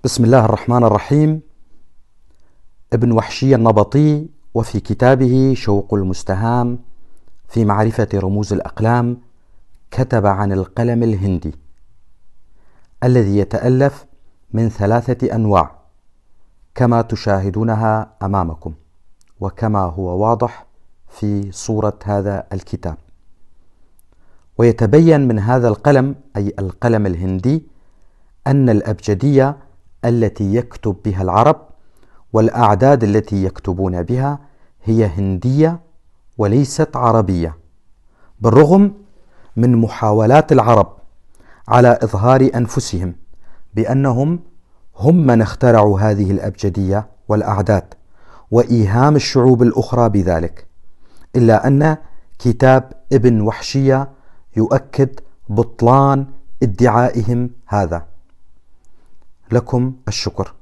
بسم الله الرحمن الرحيم. ابن وحشي النبطي وفي كتابه شوق المستهام في معرفة رموز الأقلام كتب عن القلم الهندي الذي يتألف من 3 أنواع كما تشاهدونها أمامكم وكما هو واضح في صورة هذا الكتاب. ويتبين من هذا القلم أي القلم الهندي أن الأبجدية التي يكتب بها العرب والأعداد التي يكتبون بها هي هندية وليست عربية، بالرغم من محاولات العرب على إظهار أنفسهم بأنهم هم من اخترعوا هذه الأبجدية والأعداد وإيهام الشعوب الأخرى بذلك، إلا أن كتاب ابن وحشية يؤكد بطلان ادعائهم هذا. لكم الشكر.